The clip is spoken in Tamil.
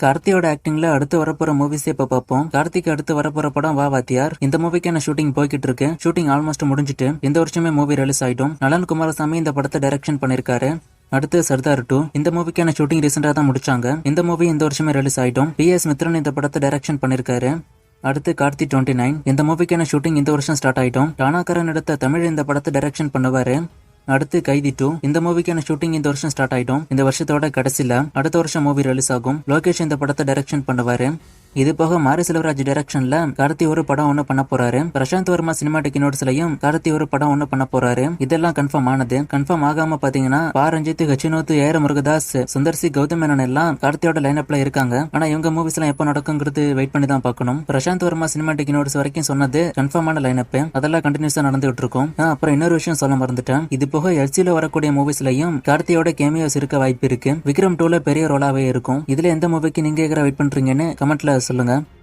கார்த்தியோட ஆக்டிங்ல அடுத்து வரப்போற மூவிஸ் இப்ப பார்ப்போம். கார்த்திக் அடுத்து வரப்போற படம் வா வாத்தியார். இந்த மூவிக்கான ஷூட்டிங் போய்கிட்டு இருக்கு. ஷூட்டிங் ஆல்மோஸ்ட் முடிஞ்சிட்டு இந்த வருஷமே மூவி ரிலீஸ் ஆயிடும். நலன் குமாரசாமி இந்த படத்தை டைரக்ஷன் பண்ணிருக்காரு. அடுத்து சர்தார் 2 இந்த மூவிக்கான ஷூட்டிங் ரீசெண்டா தான் முடிச்சாங்க. இந்த மூவி இந்த வருஷமே ரிலீஸ் ஆயிடும். PS மித்ரன் இந்த படத்தை டைரக்ஷன் பண்ணிருக்காரு. அடுத்து கார்த்தி 29 இந்த மூவிக்கான ஷூட்டிங் இந்த வருஷம் ஸ்டார்ட் ஆயிடும். டானாகரன் எடுத்த தமிழ் இந்த படத்தை டைரக்ஷன் பண்ணுவாரு. அடுத்து கைதி 2 இந்த மூவிக்கான ஷூட்டிங் இந்த வருஷம் ஸ்டார்ட் ஆயிடும். இந்த வருஷத்தோட கடைசியில அடுத்த வருஷம் மூவி ரிலீஸ் ஆகும். லோகேஷ் இந்த படத்தை டைரக்ஷன் பண்ணுவாரு. இது போக மாரி செல்வராஜ் டைரக்ஷன்ல கார்த்தி ஒரு படம் ஒண்ணு பண்ண போறாரு. பிரசாந்த் வர்மா சினிமாட்டிக் யூனிவர்ஸ்லயும் கார்த்தி ஒரு படம் ஒண்ணு பண்ண போறாரு. இதெல்லாம் கன்ஃபார்ம் ஆனது. கன்ஃபார்ம் ஆகாம பாத்தீங்கன்னா ரஞ்சித், ஹச்சினோத், ஏர முருகதாஸ், சுந்தர்சி, கௌதம் மேனன் எல்லாம் கார்த்தியோட லைனப்ல இருக்காங்க. ஆனா இவங்க மூவிஸ் எல்லாம் எப்ப நடக்குங்கிறது வெயிட் பண்ணி தான் பார்க்கணும். பிரசாந்த் வர்மா சினிமாட்டிக் யூனிவர்ஸ் வரைக்கும் சொன்னது கன்ஃபார்மான லைனப். அதெல்லாம் கண்டினியூஸா நடந்துட்டு இருக்கும். அப்புறம் இன்னொரு விஷயம் சொல்ல மறந்துட்டேன். இது போக LCல வரக்கூடிய மூவிஸ்லயும் கார்த்தியோட கேமியோஸ் இருக்க வாய்ப்பு இருக்கு. விக்ரம் 2ல பெரிய ரோலாவே இருக்கும். இதுல எந்த மூவிக்கு நீங்க வெயிட் பண்றீங்கன்னு கமெண்ட்ல சொல்லுங்க.